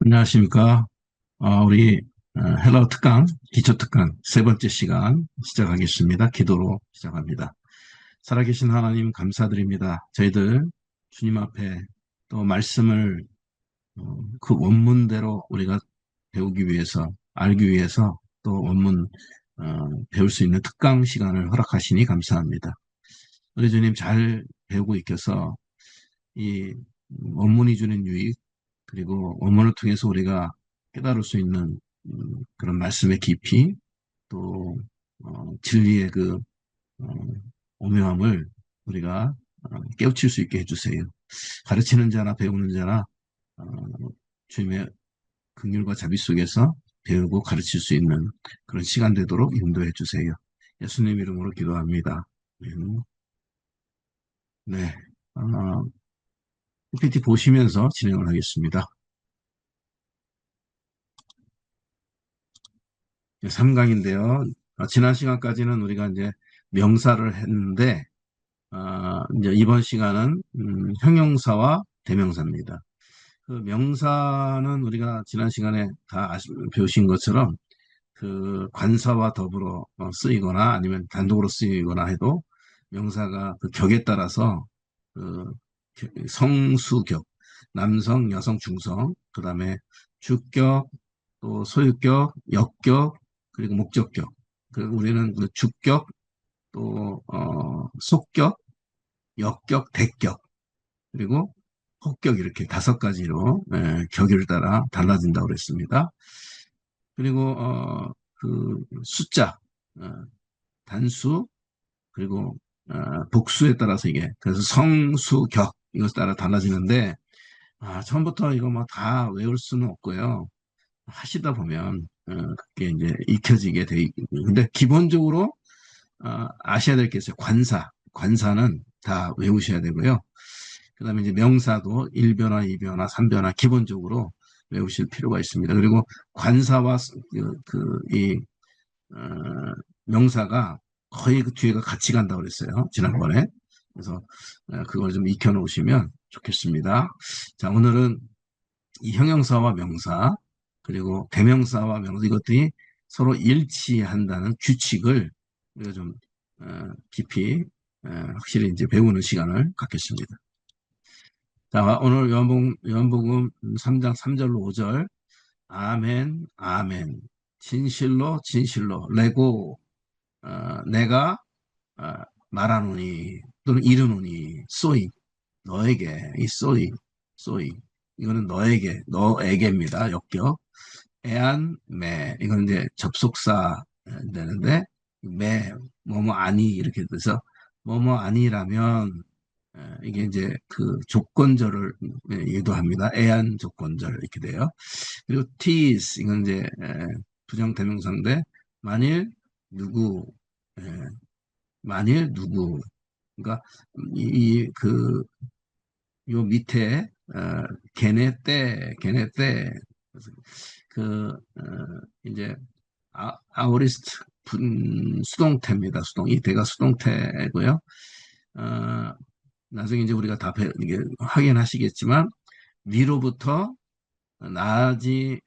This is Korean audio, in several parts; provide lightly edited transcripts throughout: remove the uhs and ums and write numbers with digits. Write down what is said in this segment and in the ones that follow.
안녕하십니까. 우리 헬러 특강, 기초 특강 세 번째 시간 시작하겠습니다. 기도로 시작합니다. 살아계신 하나님 감사드립니다. 저희들 주님 앞에 또 말씀을 그 원문대로 우리가 배우기 위해서, 알기 위해서 또 원문 배울 수 있는 특강 시간을 허락하시니 감사합니다. 우리 주님 잘 배우고 익혀서 이 원문이 주는 유익, 그리고 원문을 통해서 우리가 깨달을 수 있는 그런 말씀의 깊이, 또 진리의 그 어, 오묘함을 우리가 깨우칠 수 있게 해주세요. 가르치는 자나 배우는 자나 어, 주님의 긍휼과 자비 속에서 배우고 가르칠 수 있는 그런 시간 되도록 인도해 주세요. 예수님 이름으로 기도합니다. 네, PPT 보시면서 진행을 하겠습니다. 3강인데요. 지난 시간까지는 우리가 이제 명사를 했는데, 이제 이번 시간은 형용사와 대명사입니다. 그 명사는 우리가 지난 시간에 다 배우신 것처럼 그 관사와 더불어 쓰이거나 아니면 단독으로 쓰이거나 해도 명사가 그 격에 따라서 그 성수격, 남성, 여성, 중성, 그 다음에 주격, 또 소유격, 역격, 그리고 목적격. 그리고 우리는 그 주격, 또 속격, 역격, 대격, 그리고 혹격 이렇게 5가지로 격을 따라 달라진다고 그랬습니다. 그리고 그 숫자, 어, 단수, 그리고 복수에 따라서 이게 그래서 성수격 이것에 따라 달라지는데 처음부터 이거 뭐 다 외울 수는 없고요. 하시다 보면 그게 이제 익혀지게 돼 있고 근데 기본적으로 아셔야 될 게 있어요. 관사는 다 외우셔야 되고요. 그다음에 이제 명사도 1변화, 2변화, 3변화 기본적으로 외우실 필요가 있습니다. 그리고 관사와 이 명사가 거의 그 뒤에가 같이 간다고 그랬어요. 지난번에. 그래서 그걸 좀 익혀 놓으시면 좋겠습니다. 자, 오늘은 이 형용사와 명사, 그리고 대명사와 명사 이것들이 서로 일치한다는 규칙을 우리가 좀 깊이 확실히 이제 배우는 시간을 갖겠습니다. 자, 오늘 요한복음 3장 3절로 5절 아멘 아멘 진실로 진실로 레고 내가 어, 말하노니 또는 이르노니 소이 너에게 이 소이 이거는 너에게입니다. 역격 애안 매 이건 이제 접속사 되는데 매 뭐뭐 아니 이렇게 돼서 뭐뭐 아니라면 이게 이제 그 조건절을 유도합니다. 애안 조건절 이렇게 돼요. 그리고 tease 이건 이제 부정대명사인데 만일 누구 에, 만일 누구 그러니까 이그 요 밑에 걔네 때 그래서 그 이제 아우리스트 수동태입니다. 이 대가 수동태고요. 어, 나중에 이제 우리가 다 이게 확인하시겠지만 위로부터 나지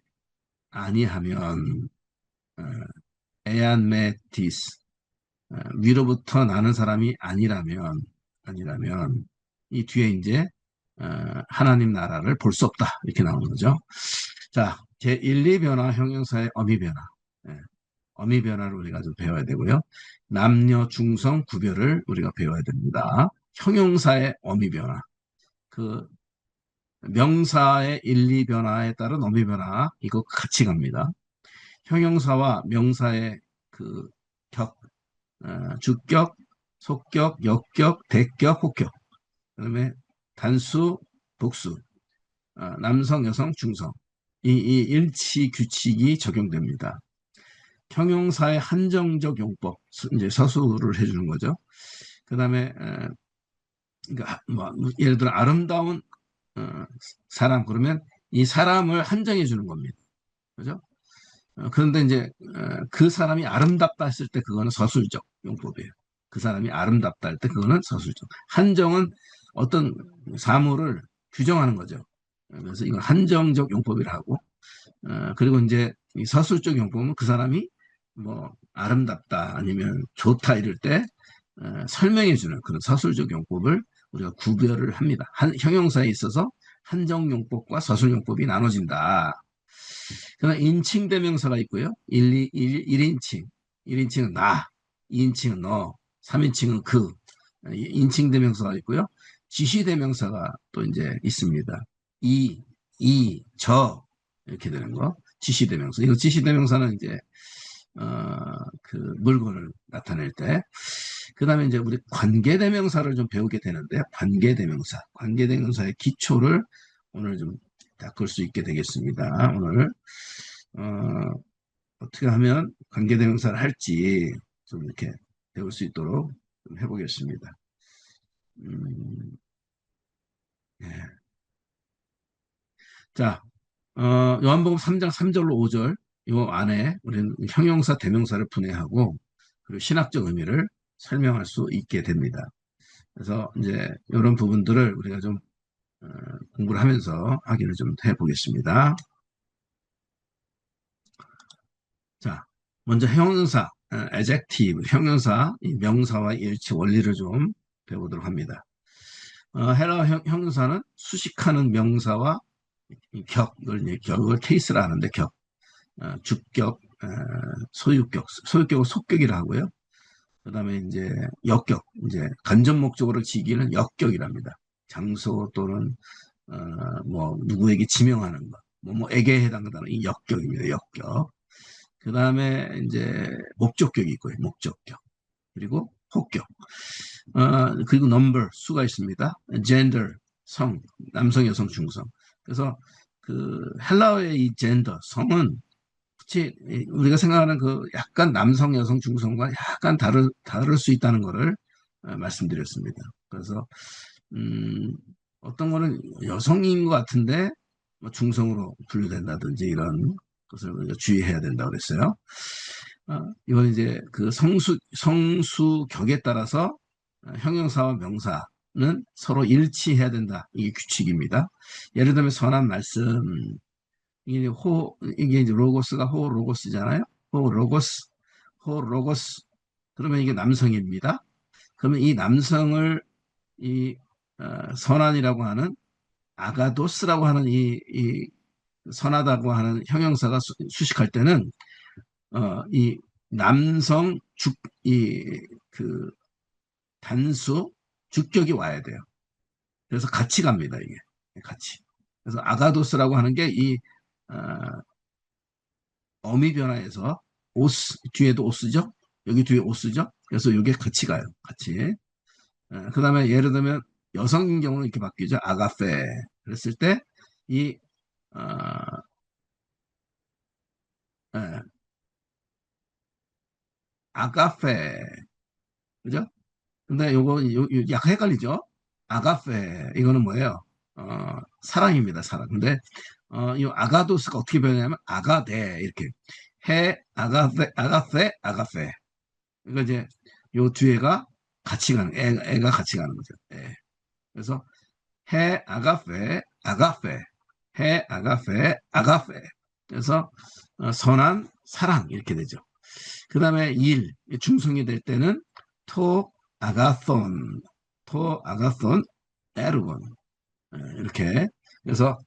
아니하면 어, 에안메티스 위로부터 나는 사람이 아니라면 이 뒤에 이제 하나님 나라를 볼 수 없다 이렇게 나오는 거죠. 자, 제1, 2변화 형용사의 어미 변화. 예, 어미 변화를 우리가 좀 배워야 되고요. 남녀 중성 구별을 우리가 배워야 됩니다. 형용사의 어미 변화. 그 명사의 1, 2변화에 따른 어미 변화 이거 같이 갑니다. 형용사와 명사의 그 격, 주격, 속격, 역격, 대격, 혹격. 그다음에 단수, 복수, 남성, 여성, 중성. 이 일치 규칙이 적용됩니다. 형용사의 한정적 용법, 이제 서술을 해주는 거죠. 그다음에 그러니까 뭐 예를 들어 아름다운 사람 그러면 이 사람을 한정해 주는 겁니다. 그죠? 그런데 이제 그 사람이 아름답다 했을 때 그거는 서술적 용법이에요. 그 사람이 아름답다 할 때 그거는 서술적. 한정은 어떤 사물을 규정하는 거죠. 그래서 이건 한정적 용법이라 하고 그리고 이제 이 서술적 용법은 그 사람이 뭐 아름답다 아니면 좋다 이럴 때 설명해주는 그런 서술적 용법을 우리가 구별을 합니다. 형용사에 있어서 한정용법과 서술용법이 나눠진다. 그러나 인칭대명사가 있고요. 1인칭. 1인칭은 나, 2인칭은 너, 3인칭은 그. 인칭대명사가 있고요. 지시대명사가 또 이제 있습니다. 이, 저 이렇게 되는 거. 지시대명사. 이거 지시대명사는 이제 그 물건을 나타낼 때. 그 다음에 이제 우리 관계대명사를 좀 배우게 되는데요. 관계대명사. 관계대명사의 기초를 오늘 좀 닦을 수 있게 되겠습니다. 오늘 어떻게 하면 관계대명사를 할지 좀 이렇게 배울 수 있도록 좀 해보겠습니다. 음, 예. 자, 요한복음 3장 3절로 5절 요 안에 우리는 형용사, 대명사를 분해하고 그리고 신학적 의미를 설명할 수 있게 됩니다. 그래서 이제 이런 부분들을 우리가 좀 어, 공부를 하면서 확인을 좀 해보겠습니다. 자, 먼저 형용사, adjective, 형용사, 이 명사와 일치 원리를 좀 배워보도록 합니다. 헬라 형용사는 수식하는 명사와 이 격을 케이스라 하는데 주격, 소유격을 속격이라 하고요. 그 다음에 이제 역격, 이제 간접 목적으로 지기는 역격이랍니다. 장소 또는 뭐 누구에게 지명하는 것, 뭐에게 해당하는 이 역격입니다. 역격. 그 다음에 이제 목적격이 있고요. 목적격. 그리고 폭격. 그리고 number, 수가 있습니다. gender, 성, 남성, 여성, 중성. 그래서 그 헬라어의 이 gender, 성은 그치, 우리가 생각하는 그 약간 남성, 여성, 중성과 약간 다를 수 있다는 것을 말씀드렸습니다. 그래서 어떤 거는 여성인 것 같은데 뭐 중성으로 분류된다든지 이런 것을 우리가 주의해야 된다고 그랬어요. 이건 이제 그 성수격에 따라서 형용사와 명사는 서로 일치해야 된다. 이게 규칙입니다. 예를 들면 선한 말씀, 이게 이제 로고스가 호 로고스잖아요. 호 로고스, 호 로고스. 그러면 이게 남성입니다. 그러면 이 남성을 이 선한이라고 하는 아가도스라고 하는 이 선하다고 하는 형용사가 수식할 때는 이 남성 이 단수 주격이 와야 돼요. 그래서 같이 갑니다, 이게. 같이. 그래서 아가도스라고 하는 게 이 어미 변화에서 오스, 뒤에도 오스죠? 여기 뒤에 오스죠? 그래서 이게 같이 가요. 같이. 그 다음에 예를 들면 여성인 경우는 이렇게 바뀌죠. 아가페. 그랬을 때 이, 어, 예, 아가페. 그죠? 근데 약간 헷갈리죠? 아가페. 이거는 뭐예요? 사랑입니다. 사랑. 근데, 이 아가도스가 어떻게 변하냐면 아가데. 이렇게. 아가페, 아가페, 아가페. 그러니까 이제 요 뒤에가 같이 가는, 애가 같이 가는 거죠. 애. 그래서 아가페, 아가페, 아가페, 아가페. 그래서 선한 사랑 이렇게 되죠. 그 다음에 중성이 될 때는 토 아가손, 에르곤 이렇게. 그래서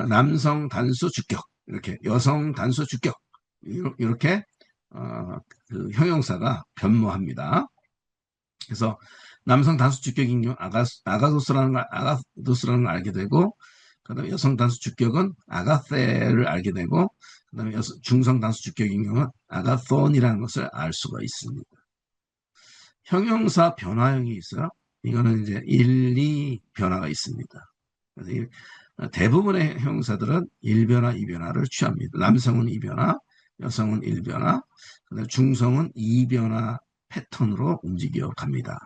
남성 단수 주격 이렇게, 여성 단수 주격 이렇게 그 형용사가 변모합니다. 그래서 남성 단수 주격인 경우 아가도스라는 걸 알게 되고, 그다음에 여성 단수 주격은 아가페를 알게 되고, 그다음에 중성 단수 주격인 경우는 아가폰이라는 것을 알 수가 있습니다. 형용사 변화형이 있어요. 이거는 이제 1, 2 변화가 있습니다. 그래서 대부분의 형용사들은 1변화, 2변화를 취합니다. 남성은 2변화, 여성은 1변화, 그다음에 중성은 2변화 패턴으로 움직여 갑니다.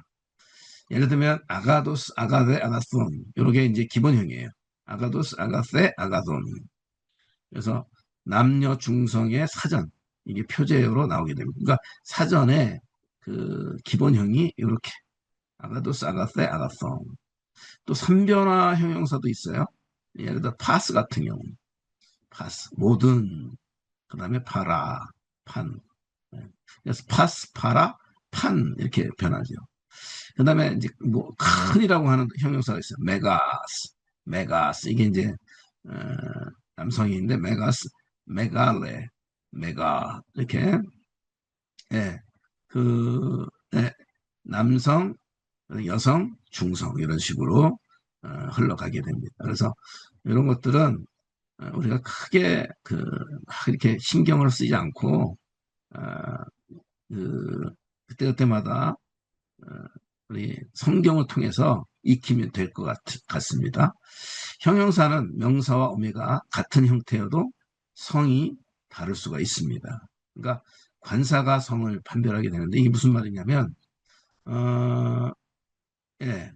예를 들면 아가도스, 아가데, 아가손 이게 이제 기본형이에요. 아가도스, 아가세, 아가손. 그래서 남녀 중성의 사전 이게 표제어로 나오게 됩니다. 그러니까 사전에 그 기본형이 이렇게 아가도스, 아가세, 아가손. 또 3변화 형용사도 있어요. 예를 들어 파스 같은 경우. 파스, 모든, 그 다음에 파라, 판. 네. 그래서 파스, 파라, 판, 이렇게 변하죠. 그 다음에 이제 뭐 큰이라고 하는 형용사가 있어요. 메가스, 메가스. 이게 이제, 어, 남성인데, 메가스, 메갈레, 메가. 이렇게, 예, 예, 남성, 여성, 중성, 이런 식으로 흘러가게 됩니다. 그래서 이런 것들은 우리가 크게 이렇게 신경을 쓰지 않고 어, 그때그때마다 어, 우리 성경을 통해서 익히면 될 것 같습니다. 형용사는 명사와 어미가 같은 형태여도 성이 다를 수가 있습니다. 그러니까 관사가 성을 판별하게 되는데 이게 무슨 말이냐면 어, 예,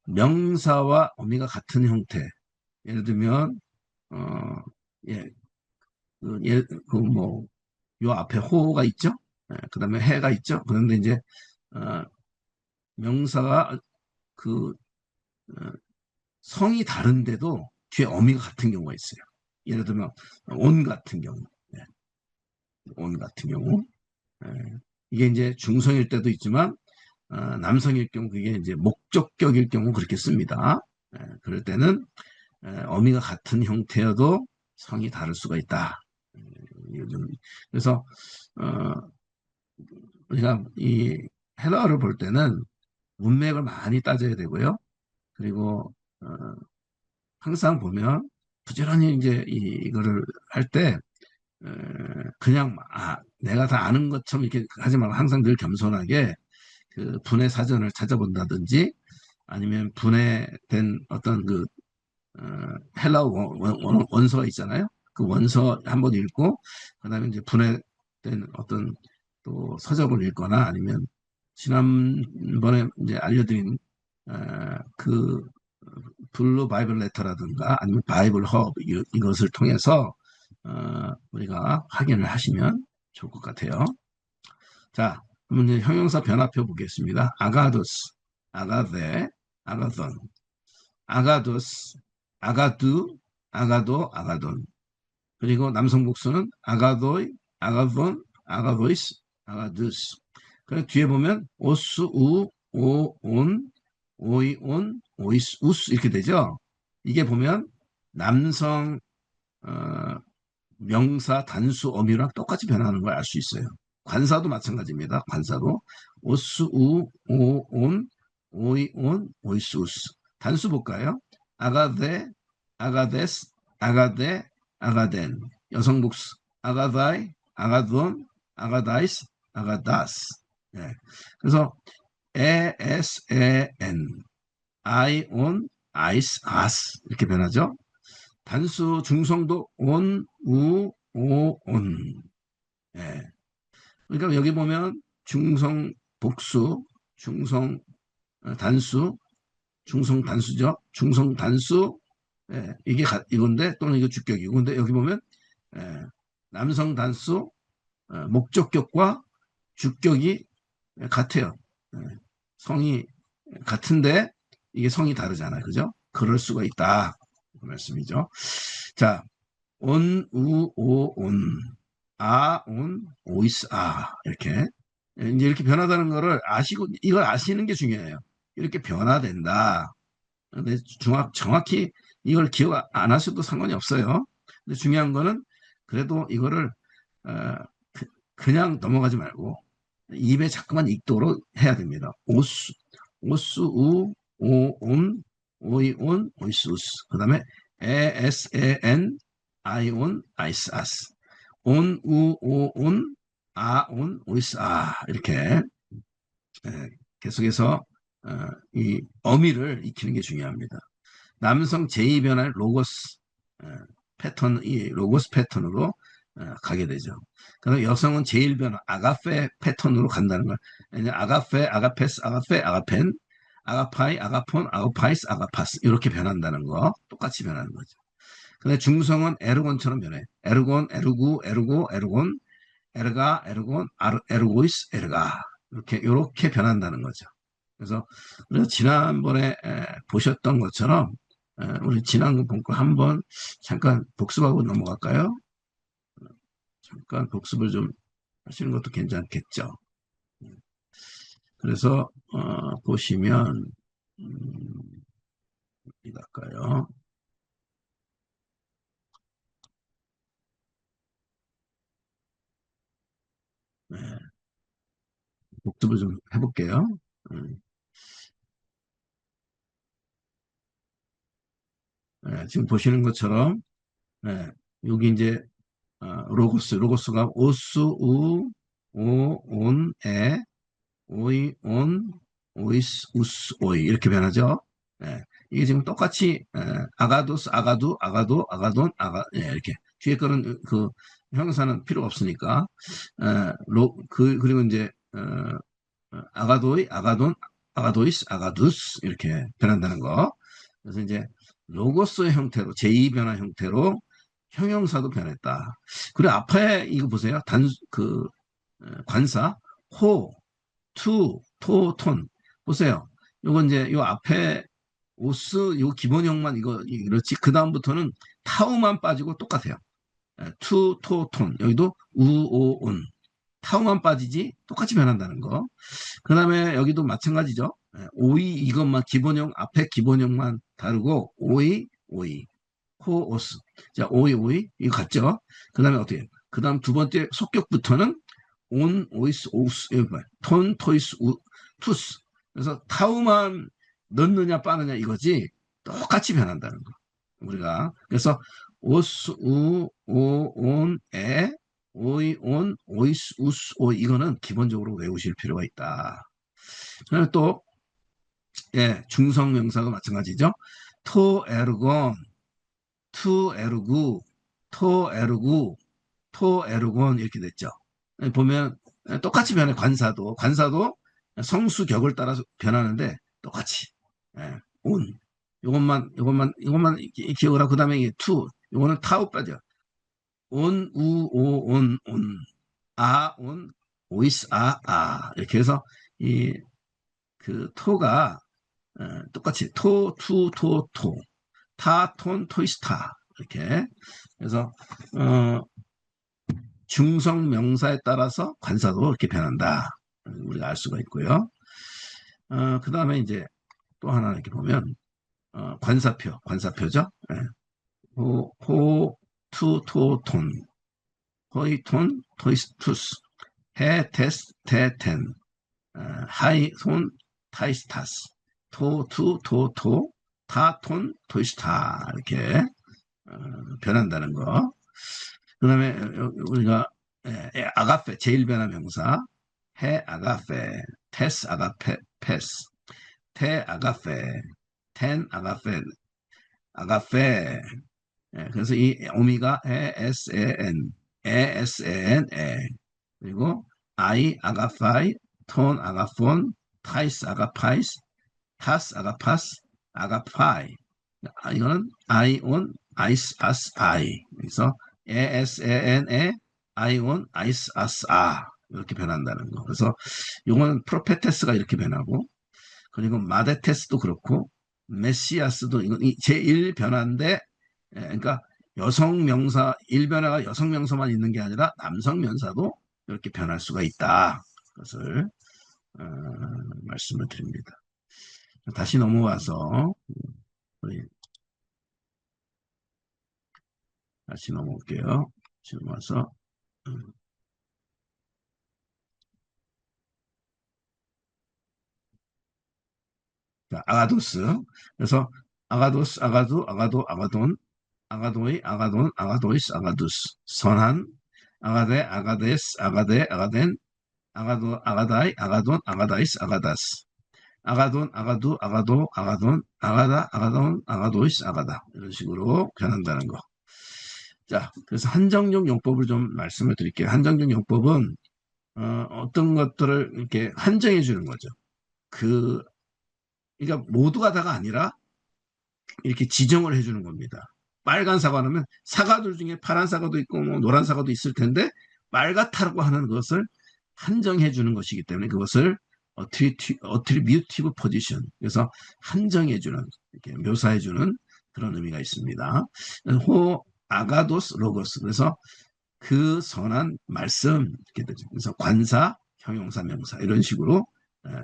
명사와 어미가 같은 형태. 예를 들면 어, 예, 뭐, 요 앞에 호가 있죠? 그 다음에 해가 있죠? 그런데 이제, 어, 명사가 그, 어, 성이 다른데도 뒤에 어미가 같은 경우가 있어요. 예를 들면, 온 같은 경우. 예, 온 같은 경우. 예, 이게 이제 중성일 때도 있지만, 남성일 경우 그게 이제 목적격일 경우 그렇게 씁니다. 그럴 때는, 어미가 같은 형태여도 성이 다를 수가 있다. 요즘. 그래서, 어, 우리가 이 헤라어를 볼 때는 문맥을 많이 따져야 되고요. 그리고 어, 항상 보면 부지런히 이제 이거를 할 때 그냥 내가 다 아는 것처럼 이렇게 하지 말고 항상 늘 겸손하게 그 분해 사전을 찾아본다든지 아니면 분해된 어떤 헬라어 원서가 있잖아요. 그 원서 한번 읽고 그다음에 이제 분해된 어떤 또 서적을 읽거나 아니면 지난번에 이제 알려드린 그 블루 바이블 레터라든가 아니면 바이블 허브 이것을 통해서 우리가 확인을 하시면 좋을 것 같아요. 자, 그러면 이제 형용사 변화표 보겠습니다. 아가도스, 아가데, 아가돈, 아가도스, 아가두, 아가도, 아가돈. 그리고 남성 복수는 아가도이, 아가돈, 아가도이스, 아가두스. 그리고 뒤에 보면 오스, 우, 오, 온, 오이, 온, 오이스, 우스 이렇게 되죠. 이게 보면 남성 명사, 단수, 어미랑 똑같이 변하는 걸 알 수 있어요. 관사도 마찬가지입니다. 관사도 오스, 우, 오, 온, 오이, 온, 오이스, 우스. 단수 볼까요? 아가데, 아가데스, 아가데, 아가덴. 여성 복수. 아가다이, 아가돈, 아가다이스, 아가다스. 네. 그래서 에, 에스, 에, 엔. 아이, 온, 아이스, 아스. 이렇게 변하죠. 단수 중성도 온, 우, 오, 온. 예. 그러니까 여기 보면 중성 복수, 중성 단수, 중성 단수죠. 중성 단수, 예. 이게 이건데 또는 이거 주격이고. 근데 여기 보면 예. 남성 단수, 목적격과 주격이 같아요. 예. 성이 같은데 이게 성이 다르잖아요. 그죠? 그럴 수가 있다. 그 말씀이죠. 자, 온, 우, 오, 온, 아, 온, 오이스, 이렇게. 이제 이렇게 변하다는 거를 아시고, 이걸 아시는 게 중요해요. 이렇게 변화된다. 근데 정확히 이걸 기억 안 하셔도 상관이 없어요. 근데 중요한 거는 그래도 이거를, 어, 그냥 넘어가지 말고 입에 자꾸만 익도록 해야 됩니다. 오스, 오스, 우, 오, 온, 오이, 온, 오이스, 우스. 그 다음에 에, 에스, 에, 엔, 아이, 온, 아이스, 아스. 온, 우, 오, 온, 아, 온, 오이스, 이렇게 계속해서 이 어미를 익히는 게 중요합니다. 남성 제2변화의 로고스 패턴, 이 로고스 패턴으로 가게 되죠. 그럼 여성은 제1변화 아가페 패턴으로 간다는 걸. 아가페, 아가페스, 아가페, 아가펜, 아가파이, 아가폰, 아가파이스, 아가파스 이렇게 변한다는 거 똑같이 변하는 거죠. 근데 중성은 에르곤처럼 변해. 에르곤, 에르구, 에르고, 에르곤, 에르가, 에르곤, 에르고이스, 에르가 이렇게 변한다는 거죠. 그래서 지난번에 보셨던 것처럼 우리 지난 본거 한번 잠깐 복습하고 넘어갈까요? 잠깐 복습을 좀 하시는 것도 괜찮겠죠. 그래서 보시면 어디 갈까요? 네, 복습을 좀 해볼게요. 음, 지금 보시는 것처럼 네, 여기 이제 로고스가 오스 우오온 오이, 온, 오이스, 우스, 오이 이렇게 변하죠. 예, 이게 지금 똑같이 아가도스, 아가두, 아가도, 아가돈, 이렇게 뒤에 거는 그 형용사는 필요 없으니까 그리고 이제 아가도이, 아가돈, 아가도이스, 아가두스 이렇게 변한다는 거. 그래서 이제 로고스의 형태로 제2 변화 형태로 형용사도 변했다. 그리고 앞에 이거 보세요. 관사 호 투, 톤. 보세요. 요거 이제 요 앞에 오스 요 기본형만 이거 그렇지. 그 다음부터는 타우만 빠지고 똑같아요. 투, 톤. 여기도 우, 오, 온. 타우만 빠지지 똑같이 변한다는 거. 그 다음에 여기도 마찬가지죠. 오이 이것만 기본형 앞에 기본형만 다르고 오이 호, 오스. 자 오이 이거 같죠. 그 다음에 어떻게 그 다음 두 번째 속격부터는 온, 오이스, 오스, 톤, 토이스, 투스. 그래서 타우만 넣느냐 빠느냐 이거지 똑같이 변한다는 거. 우리가 그래서 오스, 우, 오, 온, 오이, 온, 오이스, 우스, 오 이거는 기본적으로 외우실 필요가 있다. 그다음에 또 중성명사가 마찬가지죠. 토, 에르곤, 투, 에르구, 토, 에르구, 토, 에르곤 이렇게 됐죠. 보면 똑같이 변해. 관사도 성수격을 따라서 변하는데 똑같이 온 요것만 기억을 하고 그다음에 이게 투 요거는 타우 빠져 온 우 오 온 온 오이스 이렇게 해서 이 그 토가 똑같이 타, 톤, 토이스타 이렇게 그래서 중성 명사에 따라서 관사도 이렇게 변한다. 우리가 알 수가 있고요. 그 다음에 이제 또 하나 이렇게 보면 관사표죠. 호, 투, 톤, 호이, 톤, 토이스, 투스, 테스, 텐, 하이, 톤, 타이스타스, 타, 톤, 토이스타 이렇게 변한다는 거. 그 다음에 우리가 아가페 제1변화 명사 해 아가페 테스 아가페 페스 테 아가페 텐 아가페 그래서 이 오미가 에산 그리고 아이 아가파이 톤 아가폰 타이스 아가파이스 타스 아가파스 아가파이 이거는 아이온 아이스 아스 아이 그래서 ASAN에 아이온 아이스 아스 이렇게 변한다는 거. 그래서 이거는 프로페테스가 이렇게 변하고 그리고 마데테스도 그렇고 메시아스도 이건 제1 변화인데 그러니까 여성 명사 1변화가 여성 명사만 있는 게 아니라 남성 명사도 이렇게 변할 수가 있다. 그것을 어, 말씀을 드립니다. 다시 넘어와서 우리 다시 넘어올게요. 다시 넘어와서 아가도스. 그래서 아가도스, 아가돈, 아가도이, 아가돈, 아가도이스, 아가두스. 선한, 아가데, 아가데스, 아가덴, 아가다이, 아가돈, 아가다이스, 아가다스. 아가돈, 아가두, 아가도, 아가돈, 아가돈, 아가도이스, 아가다. 이런 식으로 변한다는 거. 자, 그래서 한정적 용법을 좀 말씀을 드릴게요. 한정적 용법은 떤 것들을 이렇게 한정해 주는 거죠. 그 그러니까 모두가 다가 아니라 이렇게 지정을 해주는 겁니다. 빨간 사과라면 사과들 중에 파란 사과도 있고 뭐 노란 사과도 있을 텐데 빨갛다고 하는 것을 한정해 주는 것이기 때문에 그것을 어트리뷰티브 포지션 그래서 한정해 주는 이렇게 묘사해 주는 그런 의미가 있습니다. 호 아가도스 로고스. 그래서 그 선한 말씀 이렇게 되죠. 그래서 관사, 형용사, 명사 이런 식으로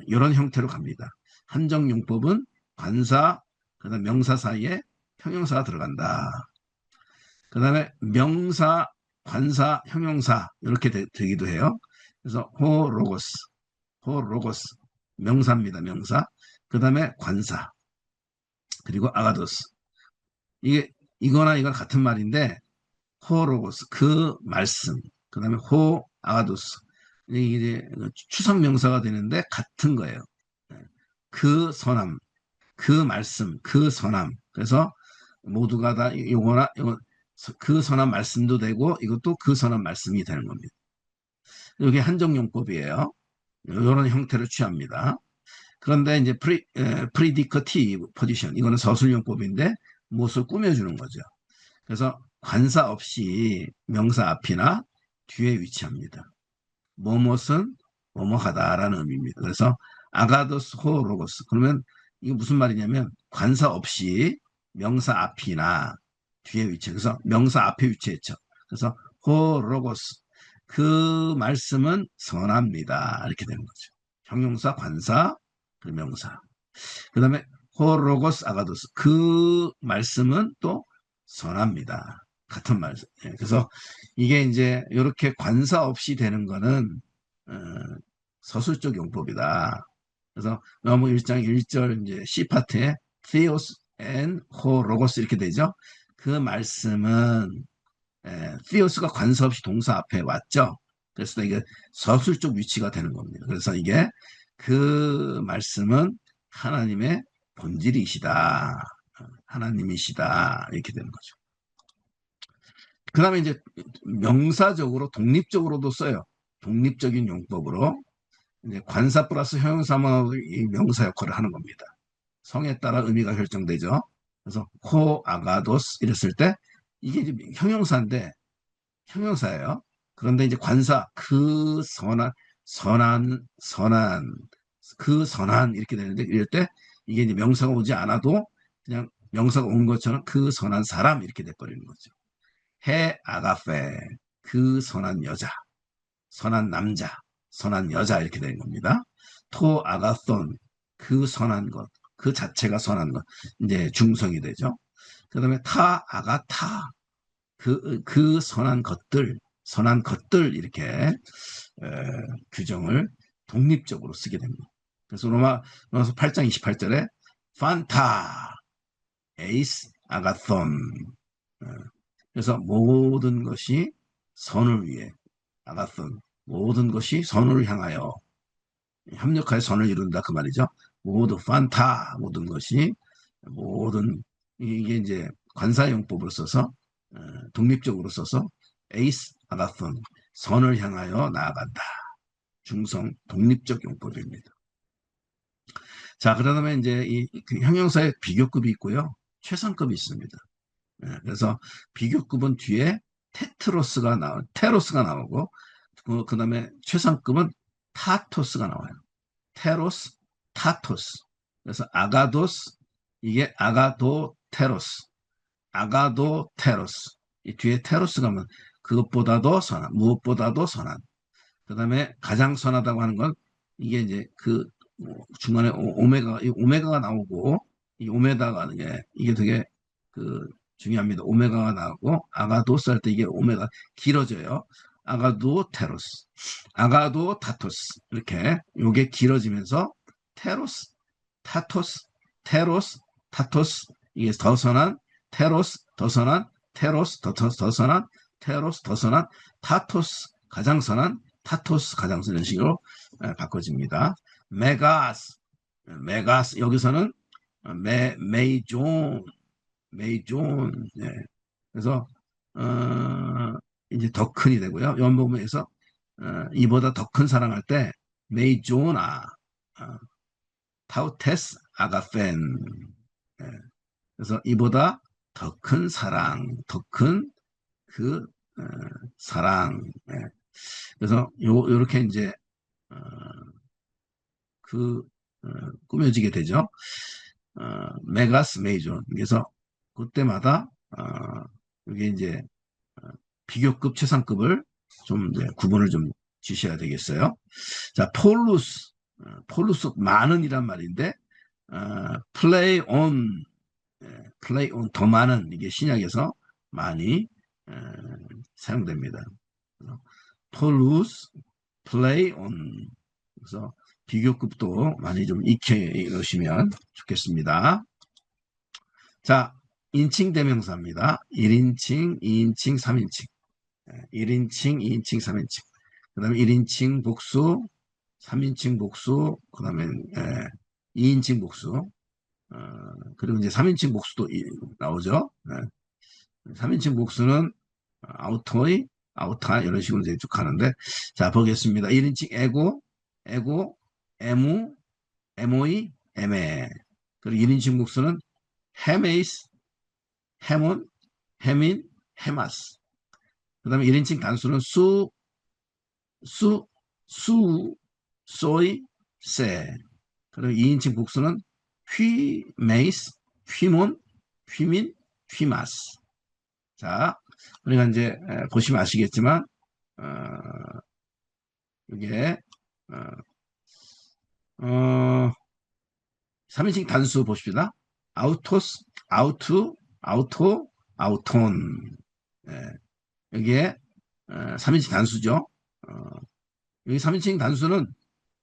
이런 형태로 갑니다. 한정용법은 관사, 그다음 명사 사이에 형용사가 들어간다. 그다음에 명사, 관사, 형용사 이렇게 되기도 해요. 그래서 호로고스, 호로고스 명사입니다. 명사. 그다음에 관사 그리고 아가도스. 이게 이거나 이거나 같은 말인데 호로고스 그 말씀. 그다음에 호 아가도스 이게 추상 명사가 되는데 같은 거예요. 그 선함, 그 말씀, 그 선함. 그래서 모두가 다 요거나 요거 그 선한 말씀도 되고 이것도 그 선한 말씀이 되는 겁니다. 이게 한정용법이에요. 이런 형태를 취합니다. 그런데 이제 프리디커티브 포지션 이거는 서술용법인데 무엇을 꾸며주는 거죠. 그래서 관사 없이 명사 앞이나 뒤에 위치합니다. 뭐뭇은 뭐뭐하다라는 의미입니다. 그래서 아가도스 호 로고스 그러면 이게 무슨 말이냐면 관사 없이 명사 앞이나 뒤에 위치 그래서 명사 앞에 위치했죠. 그래서 호 로고스 그 말씀은 선합니다. 이렇게 되는 거죠. 형용사 관사 그 명사 그 다음에 호 로고스 아가도스 그 말씀은 또 선합니다. 같은 말씀. 예, 그래서 이게 이제 이렇게 관사 없이 되는 거는 어, 서술적 용법이다. 그래서 너무 1장 1절 이제 C 파트에 Theos and Ho Logos 이렇게 되죠. 그 말씀은 Theos가 관사 없이 동사 앞에 왔죠. 그래서 이게 서술적 위치가 되는 겁니다. 그래서 이게 그 말씀은 하나님의 본질이시다. 하나님이시다. 이렇게 되는 거죠. 그 다음에 이제 명사적으로 독립적으로도 써요. 독립적인 용법으로 이제 관사 플러스 형용사만 이 명사 역할을 하는 겁니다. 성에 따라 의미가 결정되죠. 그래서 호 아가도스 이랬을 때 이게 이제 형용사인데 형용사예요. 그런데 이제 관사 그 선한 그 선한 이렇게 되는데 이럴 때 이게 이제 명사가 오지 않아도 그냥 명사가 온 것처럼 그 선한 사람 이렇게 돼버리는 거죠. 해 아가페 그 선한 여자, 선한 남자, 선한 여자 이렇게 되는 겁니다. 토 아가손 그 선한 것, 그 자체가 선한 것 이제 중성이 되죠. 그다음에 타 아가타 그 선한 것들 이렇게 규정을 독립적으로 쓰게 됩니다. 그래서 로마서 8장 28절에 판타 에이스 아가톤 그래서 모든 것이 선을 위해 아가톤 모든 것이 선을 향하여 협력하여 선을 이룬다 그 말이죠. 모두 판타 모든 것이 모든 이게 이제 관사용법을 써서 독립적으로 써서 에이스 아가톤 선을 향하여 나아간다. 중성 독립적 용법입니다. 자, 그러다음에 이제 그 형용사의 비교급이 있고요. 최상급이 있습니다. 그래서 비교급은 뒤에 테로스가 나오고 그다음에 최상급은 타토스가 나와요. 테로스, 타토스. 그래서 아가도스 이게 아가도 테로스. 이 뒤에 테로스가 면 그것보다도 선한, 무엇보다도 선한. 그다음에 가장 선하다고 하는 건 이게 이제 그 중간에 오메가가 나오고 이 오메가가 이게 되게 그 중요합니다. 오메가가 나오고 아가도스 할 때 이게 오메가 길어져요. 아가도 테로스, 아가도 타토스 이렇게 요게 길어지면서 테로스, 타토스, 테로스, 타토스 이게 더 선한 테로스, 더 선한 테로스, 더 선한 테로스, 더 선한 타토스, 가장 선한 타토스, 가장 선한 식으로 바꿔집니다. 메가스 여기서는 메이존 네. 그래서 이제 더 큰이 되고요. 연보문에서 이보다 더 큰 사랑할 때 메이조나 타우테스 아가펜 그래서 이보다 더 큰 사랑 더 큰 그 사랑 그래서 요렇게 이제 어, 그 꾸며지게 되죠. 메가스 메이존 그래서 그때마다 이게 이제 어, 비교급, 최상급을 좀 이제 구분을 좀 지셔야 되겠어요. 자, 폴루스 많은이란 말인데 play on, play on 더 많은 이게 신약에서 많이 어, 사용됩니다. 그래서 폴루스, play on. 그래서 비교급도 많이 좀 익혀 놓으시면 좋겠습니다. 자, 인칭 대명사입니다. 1인칭, 2인칭, 3인칭. 1인칭, 2인칭, 3인칭. 그 다음에 1인칭 복수, 3인칭 복수, 그 다음에 2인칭 복수, 그리고 이제 3인칭 복수도 나오죠. 3인칭 복수는 아우터이, 아우타 이런 식으로 이제 쭉 가는데, 자 보겠습니다. 1인칭 에고, 에무, 에모이, 에메. 그리고 1인칭 복수는 헤메이스, 헤몬, 헤민, 헤마스. 그 다음에 1인칭 단수는 수, 수, 소이, 세. 그리고 2인칭 복수는 휘메이스, 휘몬, 휘민, 휘마스. 자, 우리가 이제 보시면 아시겠지만 어, 이게 어, 3인칭 단수 보십시다. 아우토스, 아우투, 아우토, 아우톤. 예, 여기에 3인칭 단수죠. 여기 3인칭 단수는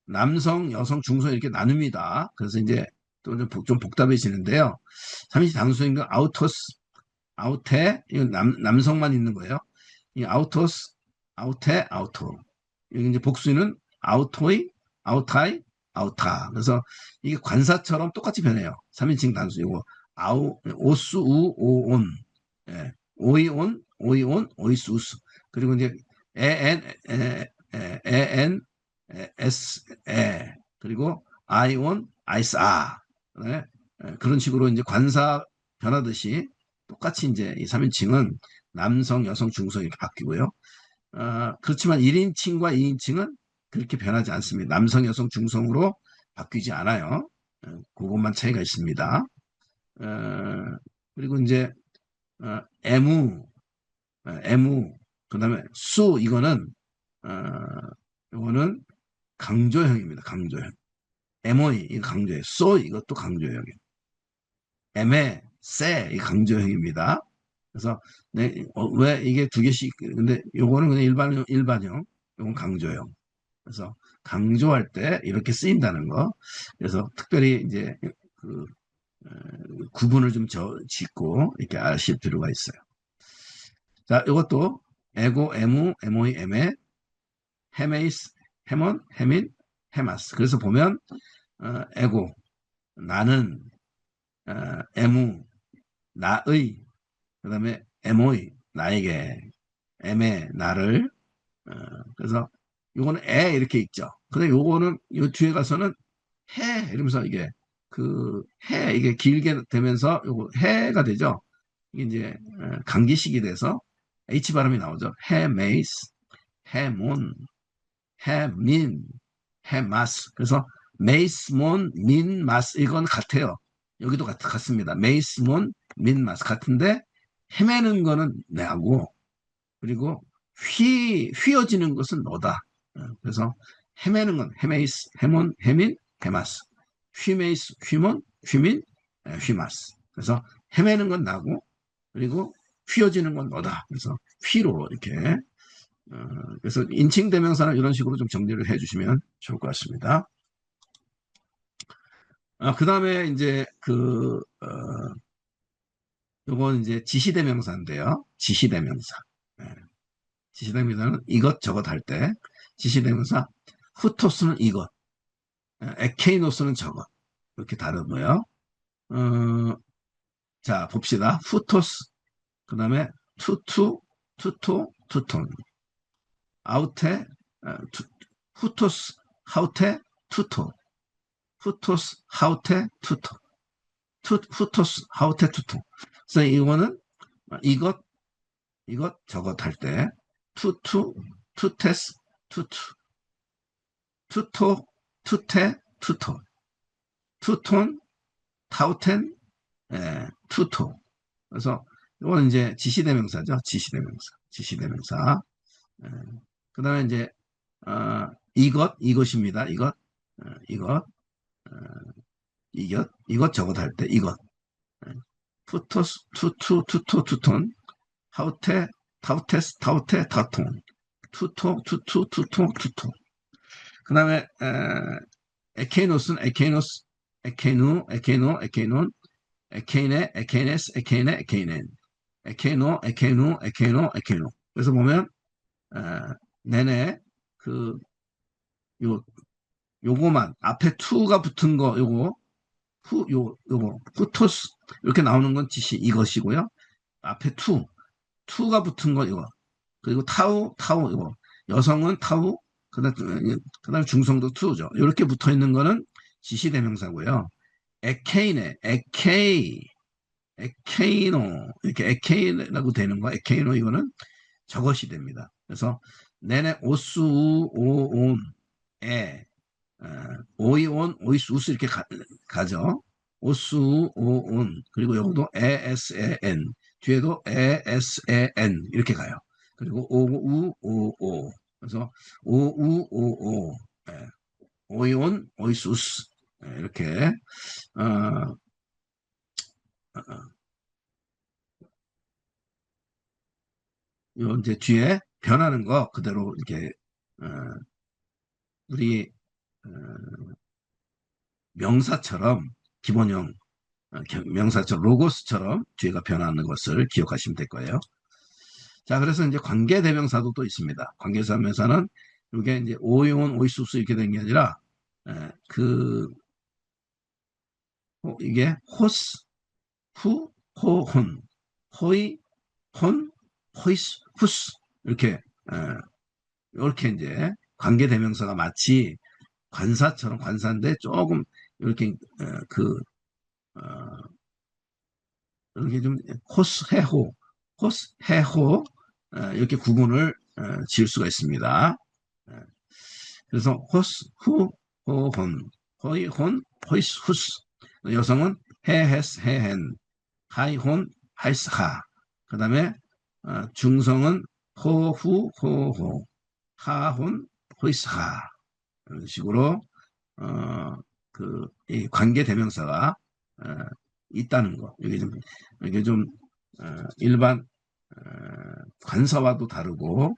남성, 여성, 중성 이렇게 나눕니다. 그래서 이제 또 좀 복잡해지는데요. 3인칭 단수인 건 아우토스, 아우테, 이건 남성만 있는 거예요. 이 아우토스, 아우테, 아우토. 여기 이제 복수는 아우토이, 아우타이, 아우타. 그래서 이게 관사처럼 똑같이 변해요. 3인칭 단수. 이거 오스, 우, 오온. 예. 오이온, 오이온, 오이스, 우스. 그리고 이제 에엔, 에엔, 에스, 그리고 아이온, 아이스, 아. 네. 그런 식으로 이제 관사 변하듯이 똑같이 이제 이 3인칭은 남성, 여성, 중성 이렇게 바뀌고요. 그렇지만 1인칭과 2인칭은 그렇게 변하지 않습니다. 남성, 여성, 중성으로 바뀌지 않아요. 그것만 차이가 있습니다. 어, 그리고 이제 애무, 애무, 그 다음에 수 이거는 어, 이거는 강조형입니다. 강조형. MOE 이거 강조형. 소 이것도 강조형이에요. 애매, 세 이 강조형입니다. 그래서 왜 이게 두 개씩 근데 요거는 그냥 일반형, 요건 강조형. 그래서 강조할 때 이렇게 쓰인다는 거. 그래서 특별히 이제 그 어, 구분을 좀 짓고 이렇게 아실 필요가 있어요. 자, 이것도 에고, 에무, 에모이, 에메, 헤메이스, 헤몬, 헤민, 헤마스. 그래서 보면 에고 나는, 에무 나의, 그다음에 에모이 나에게, 에메 나를. 어, 그래서 요거는 에 이렇게 읽죠. 근데 요거는 요 뒤에 가서는 해 이러면서 이게 이게 길게 되면서 요거 해가 되죠. 이게 이제 감기식이 돼서 H 발음이 나오죠. 해메이스, 해몬, 해민, 해마스. 그래서 메이스몬, 민마스 이건 같아요. 여기도 같습니다. 메이스몬, 민마스 같은데 헤매는 거는 내하고 그리고 휘어지는 것은 너다. 그래서 헤매는 건 헤메이스, 헤몬, 헤민, 헤마스. 휘메이스, 휘몬, 휘민, 휘마스. 그래서 헤매는 건 나고 그리고 휘어지는 건 너다. 그래서 휘로 이렇게 그래서 인칭 대명사는 이런 식으로 좀 정리를 해주시면 좋을 것 같습니다. 그 다음에 이제 요건 이제 지시대명사인데요. 지시대명사. 예. 지시대명사는 이것저것 할 때 지시대명사 후토스는 이것, 에케이노스는 저것 이렇게 다르고요. 어, 자 봅시다. 후토스 그 다음에 투투, 투토, 투톤 아우테, 후토스, 하우테, 투토 후토스, 하우테, 투토 후토스, 하우테, 투토. 그래서 이거는 이것, 저것 할 때 투투, 투테스, 투투 투토, 투테, 투토 투톤, 타우텐, 투토. 그래서 이거는 이제 지시대명사죠. 지시대명사. 지시대명사. 예. 그다음에 이제 이것입니다. 이것, 어, 이것 저것 할 때 이것. 예. 투톤, 타우테, 타우테, 투톤. 그다음에 에케이노스는 에케이논, 에케이노. 그래서 보면 내내 그 요 요거만 앞에 투가 붙은 거 요거 요거 후토스 이렇게 나오는 건 지시 이것이고요. 앞에 투가 붙은 거 이거. 그리고 타우 이거. 여성은 타우 그다음 중성도 투죠. 이렇게 붙어 있는 거는 지시대명사고요. 에케이노 이렇게 에케이라고 되는 거 에케이노 이거는 저것이 됩니다. 그래서 내내 오스우오온 에 오이온 오이수스 이렇게 가죠. 오스우오온 그리고 여기도 에스에엔 뒤에도 에스에엔 이렇게 가요. 그리고 오우오오 그래서 오우오오 오이온 오이수스 이렇게 어, 어, 요 이제 뒤에 변하는 거 그대로 이렇게 어, 우리 어, 명사처럼 기본형 명사처럼 로고스처럼 뒤에가 변하는 것을 기억하시면 될 거예요. 자, 그래서 이제 관계대명사도 또 있습니다. 관계대명사는 이게 이제 오이온 오이수스 이렇게 된 게 아니라 그 이게 호스 후 호혼 호이 혼 호이스 후스 이렇게 이렇게 이제 관계대명사가 마치 관사처럼 관사인데 조금 이렇게 그 이렇게 좀 호스 해호 이렇게 구분을 지을 수가 있습니다. 어, 그래서 호스 후 호혼 호이 혼 호이스 후스 여성은 해헤스 해헨 하이혼 하이스 하 그다음에 중성은 호후 호호 하혼 호이스 하 이런 식으로 어, 이 관계 대명사가 어, 있다는 거. 이게 좀 일반 어, 관사와도 다르고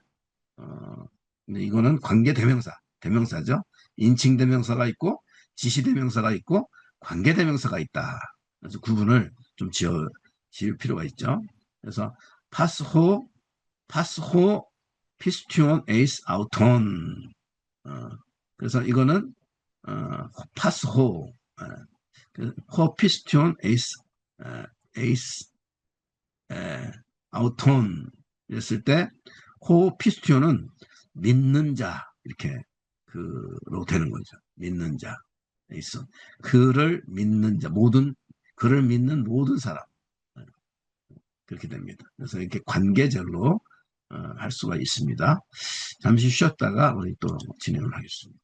근데 이거는 관계 대명사죠. 인칭 대명사가 있고 지시 대명사가 있고 관계 대명사가 있다. 그래서 구분을 좀 지을 필요가 있죠. 그래서 파스호 파스호 피스티온 에이스 아우톤 그래서 이거는 파스호 호피스티온 에이스 아우톤 이랬을 때 호피스티온은 믿는 자 이렇게 그로 되는 거죠. 믿는 자 있어. 그를 믿는 모든 사람 그렇게 됩니다. 그래서 이렇게 관계절로 할 수가 있습니다. 잠시 쉬었다가 우리 또 진행을 하겠습니다.